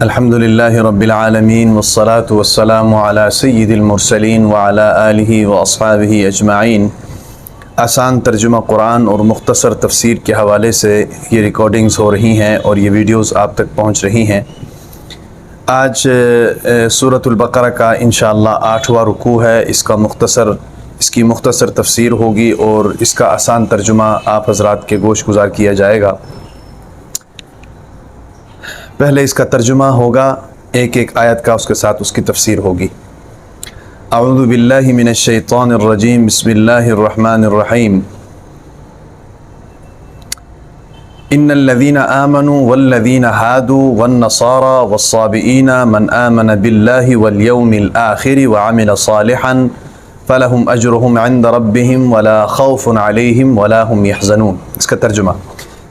الحمدللہ رب العالمین والصلاة والسلام علی سید المرسلین وعلی آلہ واصحابہ اجمعین۔ آسان ترجمہ قرآن اور مختصر تفسیر کے حوالے سے یہ ریکارڈنگز ہو رہی ہیں اور یہ ویڈیوز آپ تک پہنچ رہی ہیں۔ آج سورۃ البقرہ کا انشاءاللہ 8واں رکوع ہے۔ اس کی مختصر تفسیر ہوگی اور اس کا آسان ترجمہ آپ حضرات کے گوش گزار کیا جائے گا۔ پہلے اس کا ترجمہ ہوگا، ایک آیت کا، اس کے ساتھ اس کی تفسیر ہوگی۔ اعوذ باللہ من الشیطان الرجیم، بسم اللہ الرحمن الرحیم۔ ان الذین آمنوا والذین ہادوا والنصارى والصابئین من آمن باللہ والیوم الآخر وعمل صالحا فلہم اجرہم عند ربہم ولا خوف علیہم ولا هم یحزنون۔ اس کا ترجمہ: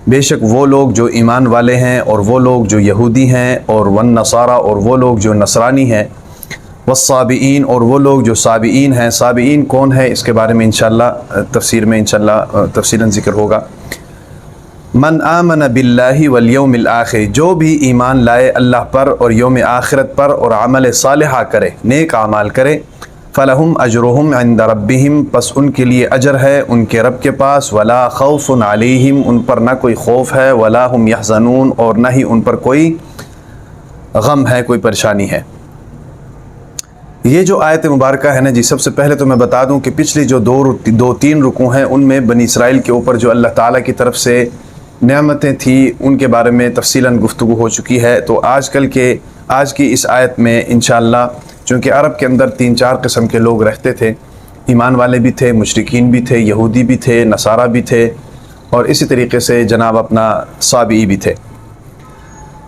بے شک وہ لوگ جو ایمان والے ہیں اور وہ لوگ جو یہودی ہیں، اور والنصارى اور وہ لوگ جو نصرانی ہیں، والصابئین اور وہ لوگ جو صابئین ہیں۔ صابئین کون ہے، اس کے بارے میں انشاءاللہ تفسیر میں تفصیلاً ذکر ہوگا۔ من آمن باللہ والیوم الآخر، جو بھی ایمان لائے اللہ پر اور یوم آخرت پر اور عمل صالحہ کرے، نیک اعمال کرے، فلہم اجرہم عند ربہم، پس ان کے لیے اجر ہے ان کے رب کے پاس، ولا خوف علیہم، ان پر نہ کوئی خوف ہے، ولا ہم یحزنون، اور نہ ہی ان پر کوئی غم ہے، کوئی پریشانی ہے۔ یہ جو آیت مبارکہ ہے نا جی، سب سے پہلے تو میں بتا دوں کہ پچھلی جو دو تین رکوع ہیں ان میں بنی اسرائیل کے اوپر جو اللہ تعالیٰ کی طرف سے نعمتیں تھیں ان کے بارے میں تفصیلاً گفتگو ہو چکی ہے۔ تو آج کی اس آیت میں انشاءاللہ، چونکہ عرب کے اندر 3-4 قسم کے لوگ رہتے تھے، ایمان والے بھی تھے، مشرکین بھی تھے، یہودی بھی تھے، نصارہ بھی تھے، اور اسی طریقے سے جناب اپنا صابئی بھی تھے۔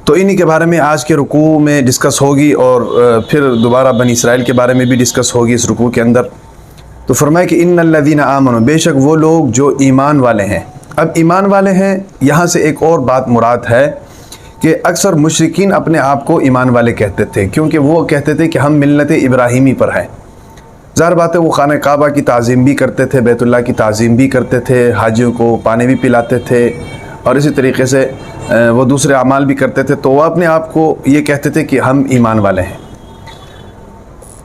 تو انہی کے بارے میں آج کے رکوع میں ڈسکس ہوگی، اور پھر دوبارہ بنی اسرائیل کے بارے میں بھی ڈسکس ہوگی اس رکوع کے اندر۔ تو فرمایا کہ ان الذین آمنوا، بے شک وہ لوگ جو ایمان والے ہیں۔ اب ایمان والے ہیں، یہاں سے ایک اور بات مراد ہے کہ اکثر مشرکین اپنے آپ کو ایمان والے کہتے تھے، کیونکہ وہ کہتے تھے کہ ہم ملت ابراہیمی پر ہیں۔ ظاہر بات ہے وہ خانہ کعبہ کی تعظیم بھی کرتے تھے، بیت اللہ کی تعظیم بھی کرتے تھے، حاجیوں کو پانی بھی پلاتے تھے، اور اسی طریقے سے وہ دوسرے اعمال بھی کرتے تھے۔ تو وہ اپنے آپ کو یہ کہتے تھے کہ ہم ایمان والے ہیں۔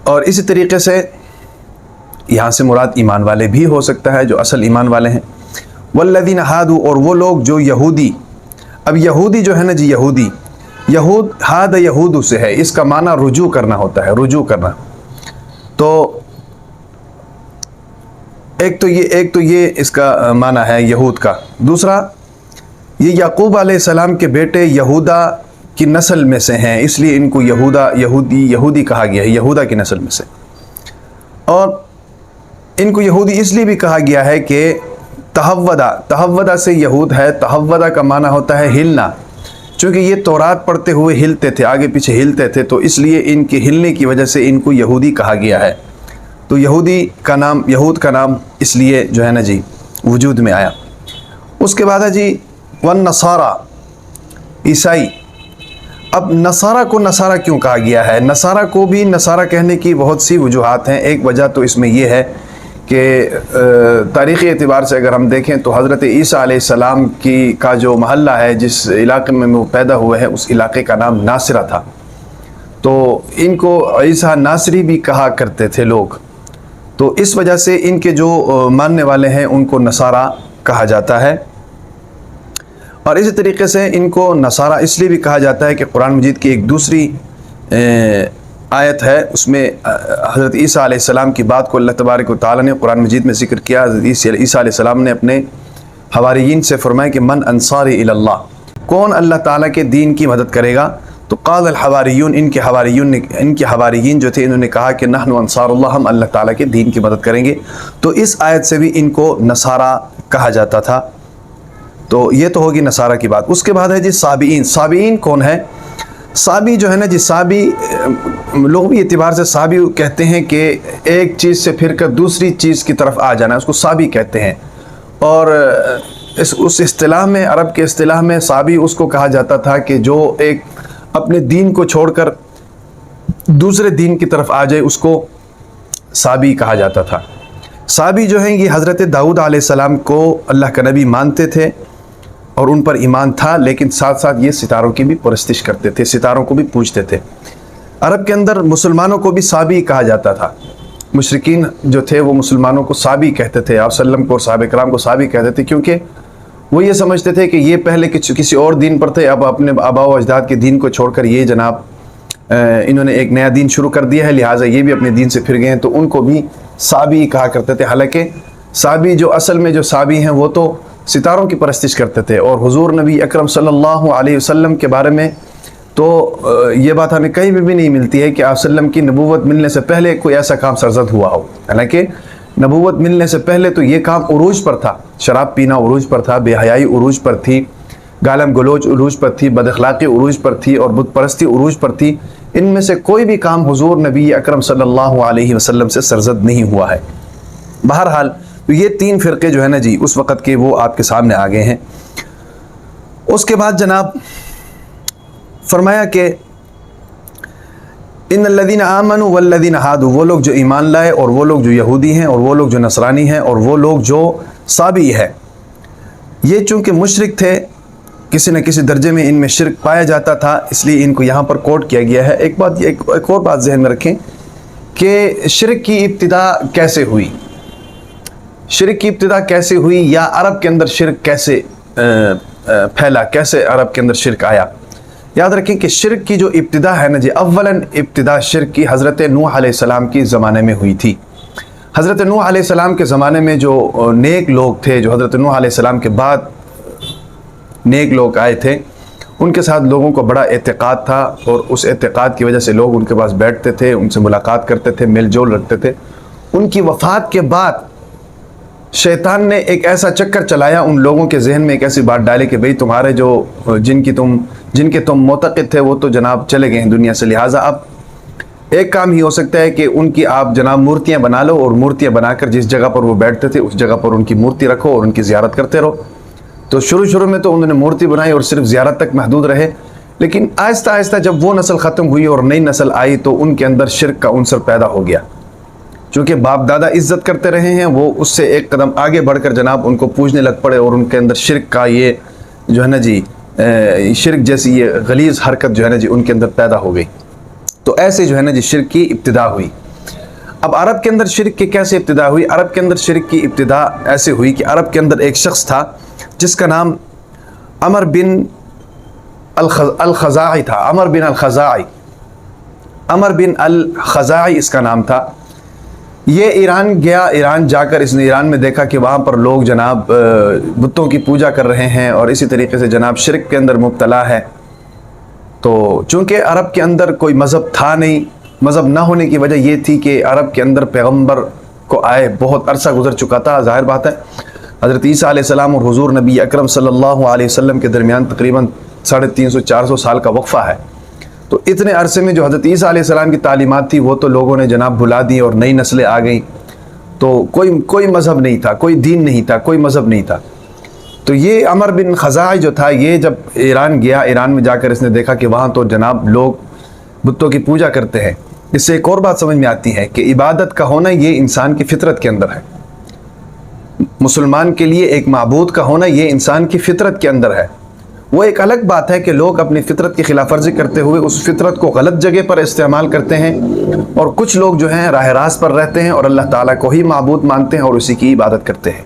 اور اسی طریقے سے یہاں سے مراد ایمان والے بھی ہو سکتا ہے جو اصل ایمان والے ہیں۔ والذین ہادوا، اور وہ لوگ جو یہودی۔ اب یہودی جو ہے نا جی، یہود ہاد یہود سے ہے، اس کا معنی رجوع کرنا ہوتا ہے، رجوع کرنا۔ تو ایک تو یہ اس کا معنی ہے یہود کا۔ دوسرا، یہ یعقوب علیہ السلام کے بیٹے یہودا کی نسل میں سے ہیں، اس لیے ان کو یہودی کہا گیا ہے، یہودا کی نسل میں سے۔ اور ان کو یہودی اس لیے بھی کہا گیا ہے کہ تہودا سے یہود ہے۔ تہودا کا معنی ہوتا ہے ہلنا، چونکہ یہ تورات پڑھتے ہوئے ہلتے تھے، آگے پیچھے ہلتے تھے، تو اس لیے ان کے ہلنے کی وجہ سے ان کو یہودی کہا گیا ہے۔ تو یہود کا نام اس لیے جو ہے نا جی وجود میں آیا۔ اس کے بعد ہے جی والنصارى، عیسائی۔ اب نصارہ کو نصارہ کیوں کہا گیا ہے؟ نصارہ کو بھی نصارہ کہنے کی بہت سی وجوہات ہیں۔ ایک وجہ تو اس میں یہ ہے کہ تاریخی اعتبار سے اگر ہم دیکھیں تو حضرت عیسیٰ علیہ السلام کا جو محلہ ہے، جس علاقے میں وہ پیدا ہوئے ہیں، اس علاقے کا نام ناصرہ تھا۔ تو ان کو عیسیٰ ناصری بھی کہا کرتے تھے لوگ، تو اس وجہ سے ان کے جو ماننے والے ہیں ان کو نصارہ کہا جاتا ہے۔ اور اسی طریقے سے ان کو نصارہ اس لیے بھی کہا جاتا ہے کہ قرآن مجید کی ایک دوسری آیت ہے، اس میں حضرت عیسیٰ علیہ السلام کی بات کو اللہ تبارک و تعالیٰ نے قرآن مجید میں ذکر کیا۔ حضرت عیسیٰ علیہ السلام نے اپنے حواریین سے فرمایا کہ من انصاری الی اللہ، کون اللہ تعالیٰ کے دین کی مدد کرے گا؟ تو قال الحواریون، ان کے حواریین جو تھے، انہوں نے کہا کہ نحن انصار اللہ، ہم اللہ تعالیٰ کے دین کی مدد کریں گے۔ تو اس آیت سے بھی ان کو نصارہ کہا جاتا تھا۔ تو یہ تو ہوگی نصارہ کی بات۔ اس کے بعد ہے جی صابئین۔ صابئین کون ہے؟ صابی جو ہے نا جی، صابی لغوی اعتبار سے صابی کہتے ہیں کہ ایک چیز سے پھر کر دوسری چیز کی طرف آ جانا، اس کو صابی کہتے ہیں۔ اور اس اصطلاح میں، عرب کے اصطلاح میں، صابی اس کو کہا جاتا تھا کہ جو ایک اپنے دین کو چھوڑ کر دوسرے دین کی طرف آ جائے، اس کو صابی کہا جاتا تھا۔ صابی جو ہیں یہ حضرت داؤد علیہ السلام کو اللہ کا نبی مانتے تھے، اور ان پر ایمان تھا، لیکن ساتھ ساتھ یہ ستاروں کی بھی پرستش کرتے تھے، ستاروں کو بھی پوجتے تھے۔ عرب کے اندر مسلمانوں کو بھی صابی کہا جاتا تھا، مشرکین جو تھے وہ مسلمانوں کو صابی کہتے تھے، آپ صلی اللہ علیہ وسلم کو اور صحابہ کرام کو صابی کہتے تھے، کیونکہ وہ یہ سمجھتے تھے کہ یہ پہلے کسی اور دین پر تھے، اب اپنے آباء و اجداد کے دین کو چھوڑ کر یہ جناب انہوں نے ایک نیا دین شروع کر دیا ہے، لہٰذا یہ بھی اپنے دین سے پھر گئے ہیں، تو ان کو بھی صابی کہا کرتے تھے۔ حالانکہ صابی جو اصل میں جو صابی ہیں وہ تو ستاروں کی پرستش کرتے تھے، اور حضور نبی اکرم صلی اللہ علیہ وسلم کے بارے میں تو یہ بات ہمیں کہیں بھی نہیں ملتی ہے کہ آپ صلی اللہ علیہ وسلم کی نبوت ملنے سے پہلے کوئی ایسا کام سرزد ہوا ہو۔ حالانکہ نبوت ملنے سے پہلے تو یہ کام عروج پر تھا، شراب پینا عروج پر تھا، بے حیائی عروج پر تھی، گالم گلوچ عروج پر تھی، بد اخلاقی عروج پر تھی، اور بت پرستی عروج پر تھی۔ ان میں سے کوئی بھی کام حضور نبی اکرم صلی اللہ علیہ وسلم سے سرزد نہیں ہوا ہے۔ بہرحال یہ تین فرقے جو ہے نا جی اس وقت کے وہ آپ کے سامنے آ گئے ہیں۔ اس کے بعد جناب فرمایا کہ ان الذین آمنوا والذین ہادوا، وہ لوگ جو ایمان لائے اور وہ لوگ جو یہودی ہیں اور وہ لوگ جو نصرانی ہیں اور وہ لوگ جو صابی ہے، یہ چونکہ مشرک تھے، کسی نہ کسی درجے میں ان میں شرک پایا جاتا تھا، اس لیے ان کو یہاں پر کوٹ کیا گیا ہے۔ ایک اور بات ذہن میں رکھیں کہ شرک کی ابتدا کیسے ہوئی، شرک کی ابتدا کیسے ہوئی، یا عرب کے اندر شرک کیسے پھیلا، کیسے عرب کے اندر شرک آیا۔ یاد رکھیں کہ شرک کی جو ابتدا ہے نا جی، اولاً ابتدا شرک کی حضرت نوح علیہ السلام کی زمانے میں ہوئی تھی۔ حضرت نوح علیہ السلام کے زمانے میں جو نیک لوگ تھے، جو حضرت نوح علیہ السلام کے بعد نیک لوگ آئے تھے، ان کے ساتھ لوگوں کو بڑا اعتقاد تھا، اور اس اعتقاد کی وجہ سے لوگ ان کے پاس بیٹھتے تھے، ان سے ملاقات کرتے تھے، میل جول رکھتے تھے۔ ان کی وفات کے بعد شیطان نے ایک ایسا چکر چلایا ان لوگوں کے ذہن میں، ایک ایسی بات ڈالی کہ بھئی تمہارے جو جن کے تم معتقد تھے وہ تو جناب چلے گئے ہیں دنیا سے، لہٰذا اب ایک کام ہی ہو سکتا ہے کہ ان کی آپ جناب مورتیاں بنا لو، اور مورتیاں بنا کر جس جگہ پر وہ بیٹھتے تھے اس جگہ پر ان کی مورتی رکھو اور ان کی زیارت کرتے رہو۔ تو شروع میں تو انہوں نے مورتی بنائی اور صرف زیارت تک محدود رہے، لیکن آہستہ آہستہ جب وہ نسل ختم ہوئی اور نئی نسل آئی تو ان کے اندر شرک کا عنصر پیدا ہو گیا۔ چونکہ باپ دادا عزت کرتے رہے ہیں، وہ اس سے ایک قدم آگے بڑھ کر جناب ان کو پوجنے لگ پڑے، اور ان کے اندر شرک کا یہ جو ہے نا جی شرک جیسی یہ غلیظ حرکت جو ہے نا جی ان کے اندر پیدا ہو گئی۔ تو ایسے جو ہے نا جی شرک کی ابتدا ہوئی۔ اب عرب کے اندر شرک کی کیسے ابتدا ہوئی؟ عرب کے اندر شرک کی ابتدا ایسے ہوئی کہ عرب کے اندر ایک شخص تھا جس کا نام عمر بن الخزاعی تھا، عمر بن الخزاعی اس کا نام تھا۔ یہ ایران گیا، ایران جا کر اس نے ایران میں دیکھا کہ وہاں پر لوگ جناب بتوں کی پوجا کر رہے ہیں اور اسی طریقے سے جناب شرک کے اندر مبتلا ہے۔ تو چونکہ عرب کے اندر کوئی مذہب تھا نہیں، مذہب نہ ہونے کی وجہ یہ تھی کہ عرب کے اندر پیغمبر کو آئے بہت عرصہ گزر چکا تھا۔ ظاہر بات ہے حضرت عیسیٰ علیہ السلام اور حضور نبی اکرم صلی اللہ علیہ وسلم کے درمیان تقریباً 350-400 سال کا وقفہ ہے۔ تو اتنے عرصے میں جو حضرت عیسیٰ علیہ السلام کی تعلیمات تھی وہ تو لوگوں نے جناب بھلا دی اور نئی نسلیں آ گئیں، تو کوئی مذہب نہیں تھا، کوئی دین نہیں تھا، کوئی مذہب نہیں تھا۔ تو یہ عمر بن خزاعی جو تھا، یہ جب ایران گیا، ایران میں جا کر اس نے دیکھا کہ وہاں تو جناب لوگ بتوں کی پوجا کرتے ہیں۔ اس سے ایک اور بات سمجھ میں آتی ہے کہ عبادت کا ہونا یہ انسان کی فطرت کے اندر ہے۔ مسلمان کے لیے ایک معبود کا ہونا یہ انسان کی فطرت کے اندر ہے۔ وہ ایک الگ بات ہے کہ لوگ اپنی فطرت کی خلاف ورزی کرتے ہوئے اس فطرت کو غلط جگہ پر استعمال کرتے ہیں، اور کچھ لوگ جو ہیں راہ راست پر رہتے ہیں اور اللہ تعالیٰ کو ہی معبود مانتے ہیں اور اسی کی عبادت کرتے ہیں۔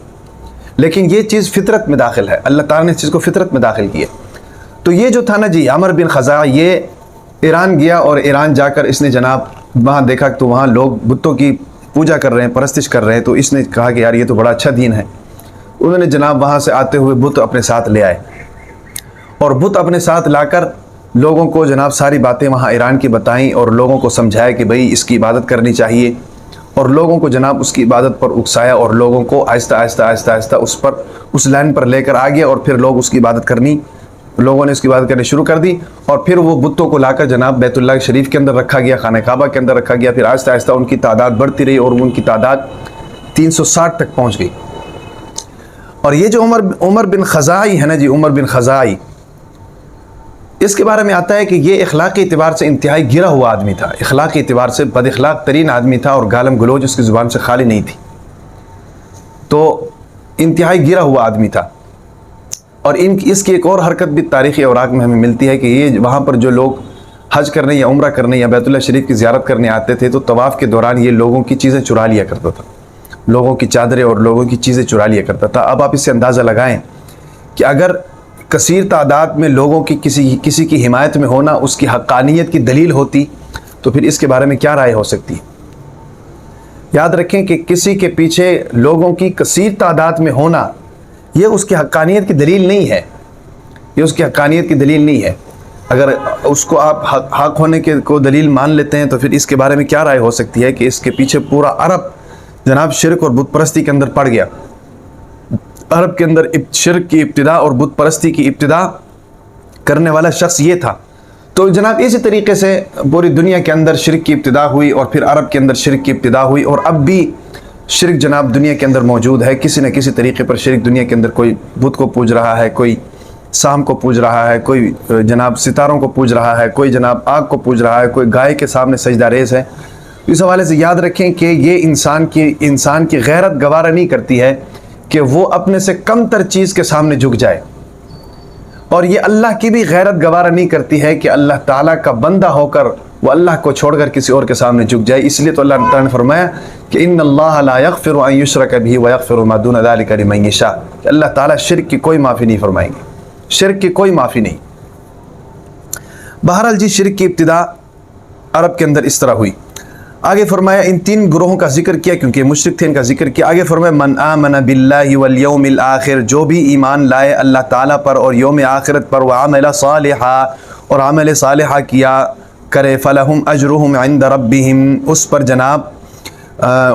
لیکن یہ چیز فطرت میں داخل ہے، اللہ تعالیٰ نے اس چیز کو فطرت میں داخل کیا۔ تو یہ جو تھا نا جی عمر بن خزاعی، یہ ایران گیا اور ایران جا کر اس نے جناب وہاں دیکھا تو وہاں لوگ بتوں کی پوجا کر رہے ہیں، پرستش کر رہے ہیں، تو اس نے کہا کہ یار یہ تو بڑا اچھا دین ہے۔ انہوں نے جناب وہاں سے آتے ہوئے بت اپنے ساتھ لے آئے، اور بت اپنے ساتھ لا کر لوگوں کو جناب ساری باتیں وہاں ایران کی بتائیں اور لوگوں کو سمجھایا کہ بھئی اس کی عبادت کرنی چاہیے، اور لوگوں کو جناب اس کی عبادت پر اکسایا اور لوگوں کو آہستہ آہستہ اس لائن پر لے کر آ گیا، اور پھر لوگ اس کی عبادت کرنی شروع کر دی، اور پھر وہ بتوں کو لا کر جناب بیت اللہ شریف کے اندر رکھا گیا، خانہ کعبہ کے اندر رکھا گیا۔ پھر آہستہ آہستہ ان کی تعداد بڑھتی رہی اور ان کی تعداد 360 تک پہنچ گئی۔ اور یہ جو عمر بن خزاعی ہے نا جی، عمر بن خزاعی، اس کے بارے میں آتا ہے کہ یہ اخلاقی اعتبار سے انتہائی گرا ہوا آدمی تھا، اخلاقی اعتبار سے بد اخلاق ترین آدمی تھا، اور گالم گلوچ اس کی زبان سے خالی نہیں تھی، تو انتہائی گرا ہوا آدمی تھا۔ اور اس کی ایک اور حرکت بھی تاریخی اوراق میں ہمیں ملتی ہے کہ یہ وہاں پر جو لوگ حج کرنے یا عمرہ کرنے یا بیت اللہ شریف کی زیارت کرنے آتے تھے تو طواف کے دوران یہ لوگوں کی چیزیں چرا لیا کرتا تھا، لوگوں کی چادریں اور لوگوں کی چیزیں چرا لیا کرتا تھا۔ اب آپ اس سے اندازہ لگائیں کہ اگر کثیر تعداد میں لوگوں کی کسی کی حمایت میں ہونا اس کی حقانیت کی دلیل ہوتی تو پھر اس کے بارے میں کیا رائے ہو سکتی ہے؟ یاد رکھیں کہ کسی کے پیچھے لوگوں کی کثیر تعداد میں ہونا یہ اس کی حقانیت کی دلیل نہیں ہے، یہ اس کی حقانیت کی دلیل نہیں ہے۔ اگر اس کو آپ حق ہونے کو دلیل مان لیتے ہیں تو پھر اس کے بارے میں کیا رائے ہو سکتی ہے کہ اس کے پیچھے پورا عرب جناب شرک اور بت پرستی کے اندر پڑ گیا۔ عرب کے اندر شرک کی ابتدا اور بت پرستی کی ابتدا کرنے والا شخص یہ تھا۔ تو جناب اسی طریقے سے پوری دنیا کے اندر شرک کی ابتدا ہوئی اور پھر عرب کے اندر شرک کی ابتدا ہوئی، اور اب بھی شرک جناب دنیا کے اندر موجود ہے۔ کسی نہ کسی طریقے پر شرک دنیا کے اندر، کوئی بت کو پوج رہا ہے، کوئی سام کو پوج رہا ہے، کوئی جناب ستاروں کو پوج رہا ہے، کوئی جناب آگ کو پوج رہا ہے، کوئی گائے کے سامنے سجدہ ریز ہے۔ اس حوالے سے یاد رکھیں کہ یہ انسان کی غیرت گوارا نہیں کرتی ہے کہ وہ اپنے سے کم تر چیز کے سامنے جھک جائے، اور یہ اللہ کی بھی غیرت گوارا نہیں کرتی ہے کہ اللہ تعالیٰ کا بندہ ہو کر وہ اللہ کو چھوڑ کر کسی اور کے سامنے جھک جائے۔ اس لیے تو اللہ تعالیٰ نے فرمایا کہ ان اللہ لا یغفر ان یشرک بہ ویغفر ما دون ذلک لمن یشاء، کہ اللہ تعالیٰ شرک کی کوئی معافی نہیں فرمائیں گے، شرک کی کوئی معافی نہیں۔ بہرحال جی شرک کی ابتدا عرب کے اندر اس طرح ہوئی۔ آگے فرمایا ان تین گروہوں کا ذکر کیا کیونکہ مشرک تھے، ان کا ذکر کیا۔ آگے فرمایا من آمن باللہ والیوم الآخر، جو بھی ایمان لائے اللہ تعالیٰ پر اور یوم آخرت پر، وعمل صالحا، اور عمل صالحہ کیا کرے، فلہم اجرہم عند ربہم، اس پر جناب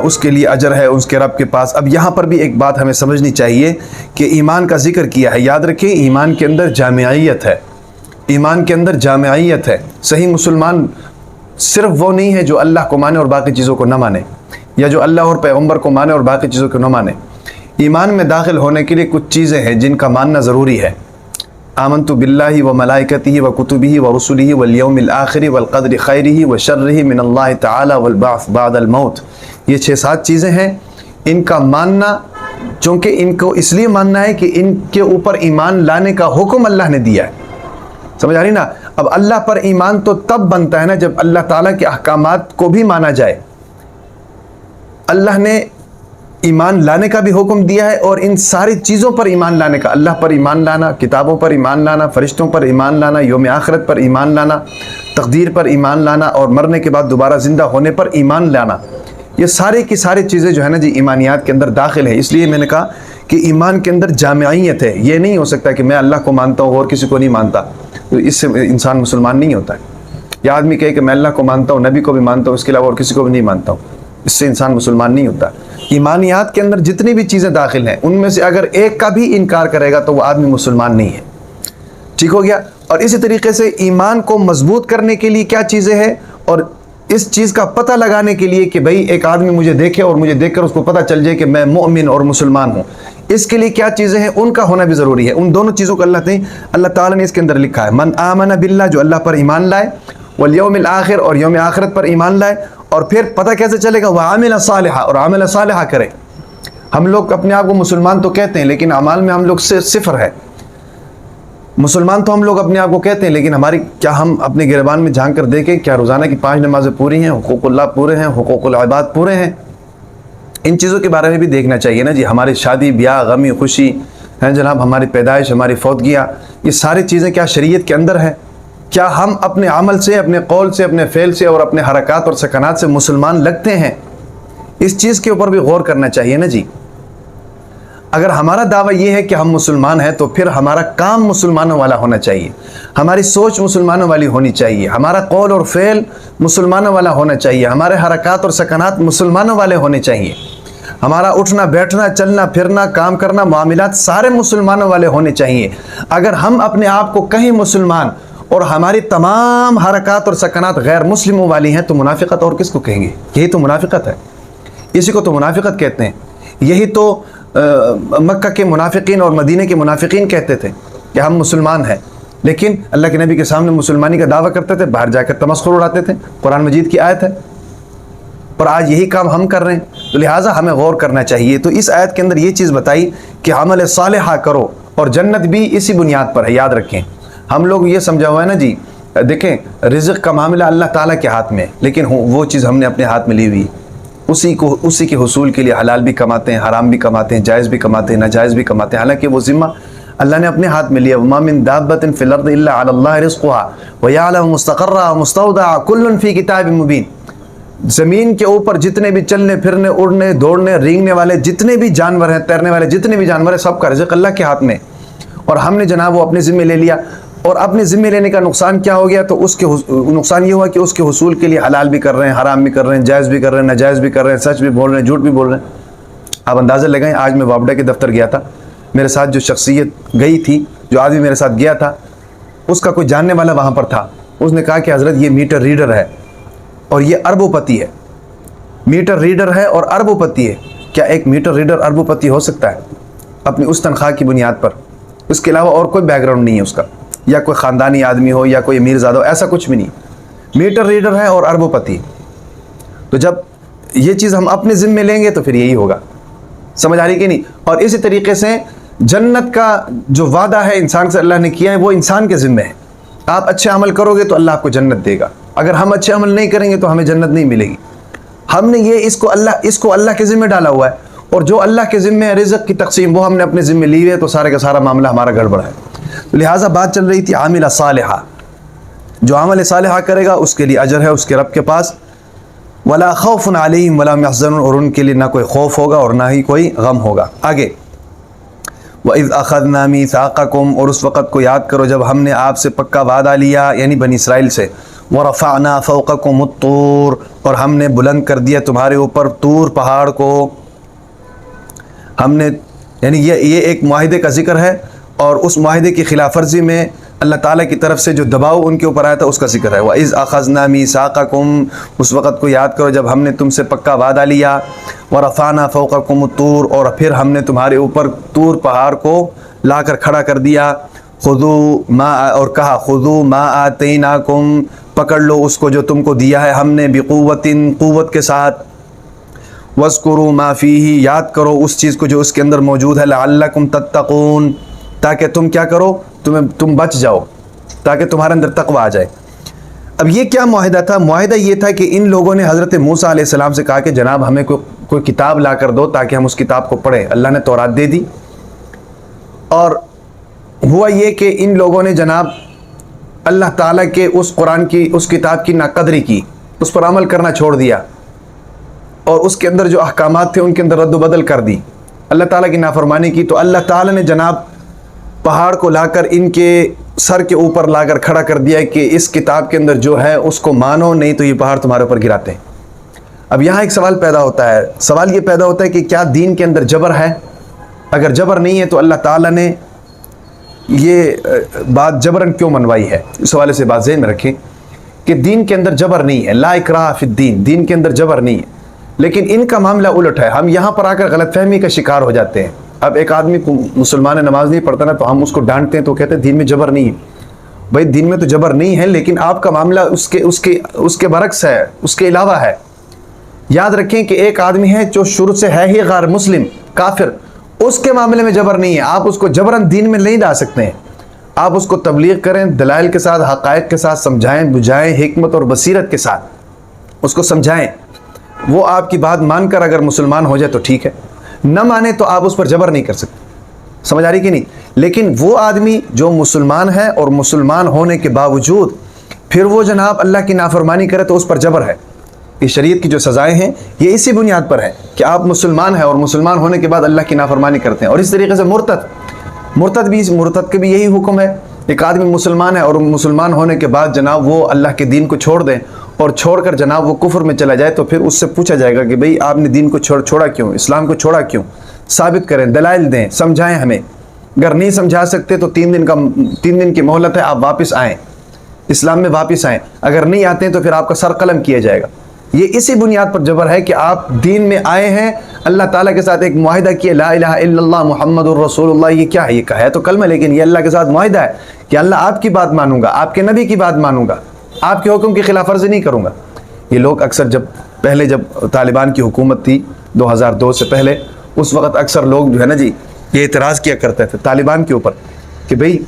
اس کے لیے اجر ہے اس کے رب کے پاس۔ اب یہاں پر بھی ایک بات ہمیں سمجھنی چاہیے کہ ایمان کا ذکر کیا ہے، یاد رکھیں ایمان کے اندر جامعیت ہے، ایمان کے اندر جامعیت ہے۔ صحیح مسلمان صرف وہ نہیں ہے جو اللہ کو مانے اور باقی چیزوں کو نہ مانے، یا جو اللہ اور پیغمبر کو مانے اور باقی چیزوں کو نہ مانے۔ ایمان میں داخل ہونے کے لیے کچھ چیزیں ہیں جن کا ماننا ضروری ہے۔ آمنت باللہ و ملائکتہ و کتبہ و رسلہ والیوم الآخر والقدر خیرہ و شرہ من اللہ تعالی والبعث بعد الموت، یہ 6-7 چیزیں ہیں۔ ان کا ماننا، چونکہ ان کو اس لیے ماننا ہے کہ ان کے اوپر ایمان لانے کا حکم اللہ نے دیا ہے، سمجھ آ رہی نا؟ اب اللہ پر ایمان تو تب بنتا ہے نا جب اللہ تعالیٰ کے احکامات کو بھی مانا جائے۔ اللہ نے ایمان لانے کا بھی حکم دیا ہے اور ان ساری چیزوں پر ایمان لانے کا، اللہ پر ایمان لانا، کتابوں پر ایمان لانا، فرشتوں پر ایمان لانا، یوم آخرت پر ایمان لانا، تقدیر پر ایمان لانا، اور مرنے کے بعد دوبارہ زندہ ہونے پر ایمان لانا، یہ سارے کی ساری چیزیں جو ہے نا جی ایمانیات کے اندر داخل ہے۔ اس لیے میں نے کہا کہ ایمان کے اندر جامعیت ہے۔ یہ نہیں ہو سکتا کہ میں اللہ کو مانتا ہوں اور کسی کو نہیں مانتا، تو اس سے انسان مسلمان نہیں ہوتا ہے۔ یا آدمی کہے کہ میں اللہ کو مانتا ہوں، نبی کو بھی مانتا ہوں، اس کے علاوہ اور کسی کو بھی نہیں مانتا ہوں، اس سے انسان مسلمان نہیں ہوتا۔ ایمانیات کے اندر جتنی بھی چیزیں داخل ہیں ان میں سے اگر ایک کا بھی انکار کرے گا تو وہ آدمی مسلمان نہیں ہے۔ ٹھیک ہو گیا؟ اور اسی طریقے سے ایمان کو مضبوط کرنے کے لیے کیا چیزیں ہیں، اور اس چیز کا پتہ لگانے کے لیے کہ بھئی ایک آدمی مجھے دیکھے اور مجھے دیکھ کر اس کو پتہ چل جائے کہ میں مومن اور مسلمان ہوں، اس کے لیے کیا چیزیں ہیں، ان کا ہونا بھی ضروری ہے۔ ان دونوں چیزوں کو اللہ تعالیٰ نے اس کے اندر لکھا ہے۔ من آمن باللہ، جو اللہ پر ایمان لائے، والیوم الآخر، اور یوم آخرت پر ایمان لائے، اور پھر پتہ کیسے چلے گا، وعمل صالحا، اور عمل صالحہ کرے۔ ہم لوگ اپنے آپ کو مسلمان تو کہتے ہیں لیکن اعمال میں ہم لوگ سے صفر ہے۔ مسلمان تو ہم لوگ اپنے آپ کو کہتے ہیں لیکن کیا ہم اپنے گریبان میں جھانک کر دیکھیں کیا روزانہ کی 5 نمازیں پوری ہیں، حقوق اللہ پورے ہیں، حقوق العباد پورے ہیں؟ ان چیزوں کے بارے میں بھی دیکھنا چاہیے نا جی۔ ہماری شادی بیاہ، غمی خوشی ہے جناب، ہماری پیدائش، ہماری فوتگیاں، یہ ساری چیزیں کیا شریعت کے اندر ہے؟ کیا ہم اپنے عمل سے، اپنے قول سے، اپنے فعل سے اور اپنے حرکات اور سکنات سے مسلمان لگتے ہیں؟ اس چیز کے اوپر بھی غور کرنا چاہیے نا جی۔ اگر ہمارا دعویٰ یہ ہے کہ ہم مسلمان ہیں تو پھر ہمارا کام مسلمانوں والا ہونا چاہیے، ہماری سوچ مسلمانوں والی ہونی چاہیے، ہمارا قول اور فعل مسلمانوں والا ہونا چاہیے، ہمارے حرکات اور سکنات مسلمانوں والے ہونے چاہیے، ہمارا اٹھنا بیٹھنا چلنا پھرنا کام کرنا معاملات سارے مسلمانوں والے ہونے چاہیے۔ اگر ہم اپنے آپ کو کہیں مسلمان اور ہماری تمام حرکات اور سکنات غیر مسلموں والی ہیں تو منافقت اور کس کو کہیں گے؟ یہی تو منافقت ہے، اسی کو تو منافقت کہتے ہیں۔ یہی تو مکہ کے منافقین اور مدینہ کے منافقین کہتے تھے کہ ہم مسلمان ہیں، لیکن اللہ کے نبی کے سامنے مسلمانی کا دعویٰ کرتے تھے، باہر جا کر تمسخر اڑاتے تھے۔ قرآن مجید کی آیت ہے، اور آج یہی کام ہم کر رہے ہیں، تو لہٰذا ہمیں غور کرنا چاہیے۔ تو اس آیت کے اندر یہ چیز بتائی کہ عمل صالحہ کرو اور جنت بھی اسی بنیاد پر ہے. یاد رکھیں, ہم لوگ یہ سمجھا ہوا ہے نا جی, دیکھیں رزق کا معاملہ اللہ تعالیٰ کے ہاتھ میں, لیکن وہ چیز ہم نے اپنے ہاتھ میں لی ہوئی, اسی کے حصول کے لیے حلال بھی کماتے ہیں, حرام بھی کماتے ہیں, جائز بھی کماتے ہیں, ناجائز بھی کماتے ہیں, حالانکہ وہ ذمہ اللہ نے اپنے ہاتھ میں لیا. وما من دابۃ فی الارض الا علی اللہ رزقها ویعلم مستقرها ومستودعها کل فی کتاب مبین. زمین کے اوپر جتنے بھی چلنے پھرنے, اڑنے, دوڑنے, رینگنے والے جتنے بھی جانور ہیں, تیرنے والے جتنے بھی جانور ہیں, سب کا رزق اللہ کے ہاتھ میں. اور ہم نے جناب وہ اپنے ذمہ لے لیا. اور اپنے ذمہ لینے کا نقصان کیا ہو گیا؟ تو اس کے نقصان یہ ہوا کہ اس کے حصول کے لیے حلال بھی کر رہے ہیں, حرام بھی کر رہے ہیں, جائز بھی کر رہے ہیں, ناجائز بھی کر رہے ہیں, سچ بھی بول رہے ہیں, جھوٹ بھی بول رہے ہیں. آپ اندازہ لگائیں, آج میں وابڈا کے دفتر گیا تھا, میرے ساتھ جو شخصیت گئی تھی, جو آدمی میرے ساتھ گیا تھا, اس کا کوئی جاننے والا وہاں پر تھا. اس نے کہا کہ حضرت یہ میٹر ریڈر ہے اور یہ اربوں پتی ہے. میٹر ریڈر ہے اور اربوں پتی ہے. کیا ایک میٹر ریڈر اربوں پتی ہو سکتا ہے اپنی اس تنخواہ کی بنیاد پر؟ اس کے علاوہ اور کوئی بیک گراؤنڈ نہیں ہے اس کا, یا کوئی خاندانی آدمی ہو یا کوئی امیر زادہ ہو, ایسا کچھ بھی نہیں. میٹر ریڈر ہے اور اربوں پتی. تو جب یہ چیز ہم اپنے ذمے لیں گے تو پھر یہی ہوگا. سمجھ آ رہی کہ نہیں؟ اور اسی طریقے سے جنت کا جو وعدہ ہے انسان سے اللہ نے کیا ہے, وہ انسان کے ذمے ہے. آپ اچھے عمل کرو گے تو اللہ آپ کو جنت دے گا. اگر ہم اچھے عمل نہیں کریں گے تو ہمیں جنت نہیں ملے گی. ہم نے اس کو اللہ کے ذمے ڈالا ہوا ہے, اور جو اللہ کے ذمے ہے رزق کی تقسیم, وہ ہم نے اپنے ذمے لی ہے, تو سارے کا سارا معاملہ ہمارا گڑبڑ ہے. لہٰذا بات چل رہی تھی عامل صالحہ, جو عمل صالحہ کرے گا اس کے لیے اجر ہے اس کے رب کے پاس. ولا خوف علیہم ولا هم يحزنون, اور ان کے لیے نہ کوئی خوف ہوگا اور نہ ہی کوئی غم ہوگا. آگے وَإِذْ أَخَذْنَا مِيثَاقَكُمْ, اور اس وقت کو یاد کرو جب ہم نے آپ سے پکا وعدہ لیا, یعنی بنی اسرائیل سے. وَرَفَعْنَا فَوْقَكُمُ الطُّورَ, اور ہم نے بلند کر دیا تمہارے اوپر طور پہاڑ کو. ہم نے, یعنی یہ ایک معاہدے کا ذکر ہے, اور اس معاہدے کی خلاف ورزی میں اللہ تعالیٰ کی طرف سے جو دباؤ ان کے اوپر آیا تھا اس کا ذکر ہے. وَإِذْ أَخَذْنَا مِيثَاقَكُمْ, اس وقت کو یاد کرو جب ہم نے تم سے پکا وعدہ لیا. وَرَفَعْنَا فَوْقَكُمُ الطُّورَ, اور پھر ہم نے تمہارے اوپر طور پہاڑ کو لا کر کھڑا کر دیا. خُذُوا مَا, اور کہا خُذُوا مَا آتَيْنَاكُمْ, پکڑ لو اس کو جو تم کو دیا ہے ہم نے, بِقُوَّةٍ, قوت کے ساتھ. وَاذْكُرُوا مَا فِيهِ, یاد کرو اس چیز کو جو اس کے اندر موجود ہے. لَعَلَّكُمْ تَتَّقُونَ, تاکہ تم کیا کرو, تم بچ جاؤ, تاکہ تمہارے اندر تقوی آ جائے. اب یہ کیا معاہدہ تھا؟ معاہدہ یہ تھا کہ ان لوگوں نے حضرت موسیٰ علیہ السلام سے کہا کہ جناب ہمیں کوئی کتاب لا کر دو تاکہ ہم اس کتاب کو پڑھیں. اللہ نے تورات دے دی, اور ہوا یہ کہ ان لوگوں نے جناب اللہ تعالیٰ کے اس قرآن کی, اس کتاب کی ناقدری کی, اس پر عمل کرنا چھوڑ دیا, اور اس کے اندر جو احکامات تھے ان کے اندر رد و بدل کر دی, اللہ تعالیٰ کی نافرمانی کی. تو اللہ تعالیٰ نے جناب پہاڑ کو لا کر ان کے سر کے اوپر لا کر کھڑا کر دیا کہ اس کتاب کے اندر جو ہے اس کو مانو, نہیں تو یہ پہاڑ تمہارے اوپر گراتے ہیں. اب یہاں ایک سوال پیدا ہوتا ہے, سوال یہ پیدا ہوتا ہے کہ کیا دین کے اندر جبر ہے؟ اگر جبر نہیں ہے تو اللہ تعالیٰ نے یہ بات جبرن کیوں منوائی ہے؟ اس حوالے سے بات ذہن میں رکھیں کہ دین کے اندر جبر نہیں ہے. لا اکراہ فی الدین, دین کے اندر جبر نہیں ہے. لیکن ان کا معاملہ الٹ ہے. ہم یہاں پر آ کر غلط فہمی کا شکار ہو جاتے ہیں. اب ایک آدمی مسلمان نماز نہیں پڑھتا نا, تو ہم اس کو ڈانٹتے ہیں تو کہتے ہیں دین میں جبر نہیں ہے. بھائی دین میں تو جبر نہیں ہے, لیکن آپ کا معاملہ اس کے برعکس ہے, اس کے علاوہ ہے. یاد رکھیں کہ ایک آدمی ہے جو شروع سے ہے ہی غیر مسلم, کافر, اس کے معاملے میں جبر نہیں ہے. آپ اس کو جبرن دین میں نہیں لا سکتے ہیں. آپ اس کو تبلیغ کریں, دلائل کے ساتھ, حقائق کے ساتھ سمجھائیں, بجھائیں, حکمت اور بصیرت کے ساتھ اس کو سمجھائیں. وہ آپ کی بات مان کر اگر مسلمان ہو جائے تو ٹھیک ہے, نہ مانے تو آپ اس پر جبر نہیں کر سکتے. سمجھ آ رہی کہ نہیں؟ لیکن وہ آدمی جو مسلمان ہے اور مسلمان ہونے کے باوجود پھر وہ جناب اللہ کی نافرمانی کرے تو اس پر جبر ہے. یہ شریعت کی جو سزائیں ہیں یہ اسی بنیاد پر ہے کہ آپ مسلمان ہیں اور مسلمان ہونے کے بعد اللہ کی نافرمانی کرتے ہیں. اور اس طریقے سے مرتد کے بھی یہی حکم ہے. ایک آدمی مسلمان ہے اور مسلمان ہونے کے بعد جناب وہ اللہ کے دین کو چھوڑ دیں, اور چھوڑ کر جناب وہ کفر میں چلا جائے, تو پھر اس سے پوچھا جائے گا کہ بھئی آپ نے دین کو چھوڑا کیوں, اسلام کو چھوڑا کیوں؟ ثابت کریں, دلائل دیں, سمجھائیں ہمیں. اگر نہیں سمجھا سکتے تو 3 دن کی مہلت ہے, آپ واپس آئیں, اسلام میں واپس آئیں. اگر نہیں آتے ہیں تو پھر آپ کا سر قلم کیا جائے گا. یہ اسی بنیاد پر جبر ہے کہ آپ دین میں آئے ہیں, اللہ تعالیٰ کے ساتھ ایک معاہدہ کیا, لا الہ الا اللہ محمد الرسول اللہ. یہ کیا ہے؟ یہ کہا ہے تو کلمہ, لیکن یہ اللہ کے ساتھ معاہدہ ہے کہ اللہ آپ کی بات مانوں گا, آپ کے نبی کی بات مانوں گا, آپ کے حکم کی خلاف ورزی نہیں کروں گا. یہ لوگ اکثر جب طالبان کی حکومت تھی 2002 سے پہلے, اس وقت اکثر لوگ جو ہے نا جی یہ اعتراض کیا کرتے تھے طالبان کے اوپر کہ بھئی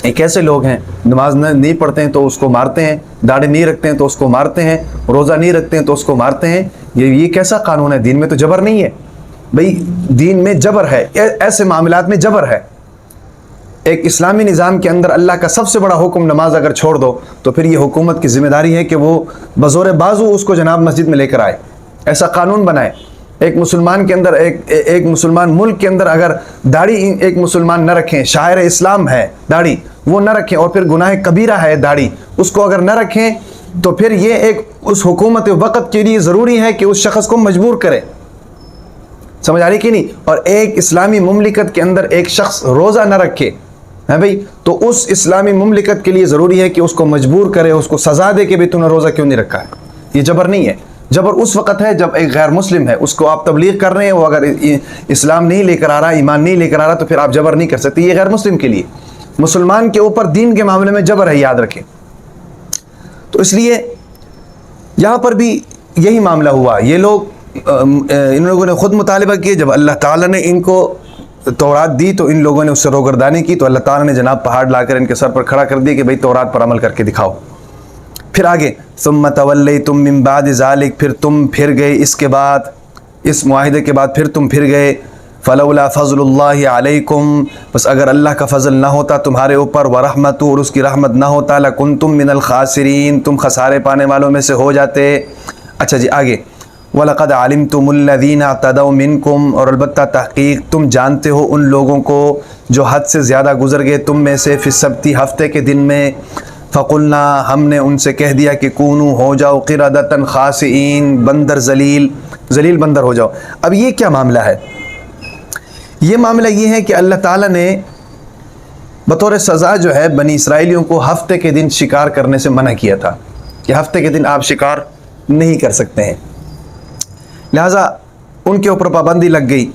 ایک ایسے لوگ ہیں نماز نہیں پڑھتے ہیں تو اس کو مارتے ہیں، داڑھی نہیں رکھتے ہیں تو اس کو مارتے ہیں، روزہ نہیں رکھتے ہیں تو اس کو مارتے ہیں، یہ کیسا قانون ہے؟ دین میں تو جبر نہیں ہے۔ بھئی دین میں جبر ہے، ایسے معاملات میں جبر ہے۔ ایک اسلامی نظام کے اندر اللہ کا سب سے بڑا حکم نماز اگر چھوڑ دو تو پھر یہ حکومت کی ذمہ داری ہے کہ وہ بزور بازو اس کو جناب مسجد میں لے کر آئے، ایسا قانون بنائے۔ ایک مسلمان کے اندر ایک مسلمان ملک کے اندر اگر داڑھی ایک مسلمان نہ رکھیں، شاعر اسلام ہے داڑھی، وہ نہ رکھیں، اور پھر گناہ کبیرہ ہے داڑھی، اس کو اگر نہ رکھیں تو پھر یہ ایک اس حکومت وقت کے لیے ضروری ہے کہ اس شخص کو مجبور کرے۔ سمجھ آ رہی کہ نہیں؟ اور ایک اسلامی مملکت کے اندر ایک شخص روزہ نہ رکھے ہے بھائی، تو اس اسلامی مملکت کے لیے ضروری ہے کہ اس کو مجبور کرے، اس کو سزا دے کہ بھئی تو نے روزہ کیوں نہیں رکھا ہے۔ یہ جبر نہیں ہے۔ جبر اس وقت ہے جب ایک غیر مسلم ہے، اس کو آپ تبلیغ کر رہے ہیں، وہ اگر اسلام نہیں لے کر آ رہا، ایمان نہیں لے کر آ رہا، تو پھر آپ جبر نہیں کر سکتے، یہ غیر مسلم کے لیے۔ مسلمان کے اوپر دین کے معاملے میں جبر ہے، یاد رکھیں۔ تو اس لیے یہاں پر بھی یہی معاملہ ہوا۔ یہ لوگ ان لوگوں نے خود مطالبہ کیا، جب اللہ تعالیٰ نے ان کو تورات دی تو ان لوگوں نے اس سے روگردانی کی، تو اللہ تعالیٰ نے جناب پہاڑ لا کر ان کے سر پر کھڑا کر دیا کہ بھئی تورات پر عمل کر کے دکھاؤ۔ پھر آگے ثم تولیتم من بعد ذلک، پھر تم پھر گئے اس کے بعد، اس معاہدے کے بعد پھر تم پھر گئے۔ فلولا فضل اللہ علیکم، بس اگر اللہ کا فضل نہ ہوتا تمہارے اوپر، ورحمتہ، اور اس کی رحمت نہ ہوتا، لکنتم من الخاسرین، تم خسارے پانے والوں میں سے ہو جاتے۔ اچھا جی آگے وَلَقَدْ عَلِمْتُمُ الَّذِينَ اعْتَدَوْا مِنْكُمْ، اور البتہ تحقیق تم جانتے ہو ان لوگوں کو جو حد سے زیادہ گزر گئے تم میں سے، فی السبت، ہفتے کے دن میں۔ فَقُلْنَا، ہم نے ان سے کہہ دیا کہ کونوا، ہو جاؤ، قِرَدَةً خَاسِئِین، بندر ذلیل بندر ہو جاؤ۔ اب یہ کیا معاملہ ہے؟ یہ معاملہ یہ ہے کہ اللہ تعالیٰ نے بطور سزا جو ہے بنی اسرائیلیوں کو ہفتے کے دن شکار کرنے سے منع کیا تھا کہ ہفتے کے دن آپ شکار نہیں کر سکتے ہیں، لہٰذا ان کے اوپر پابندی لگ گئی۔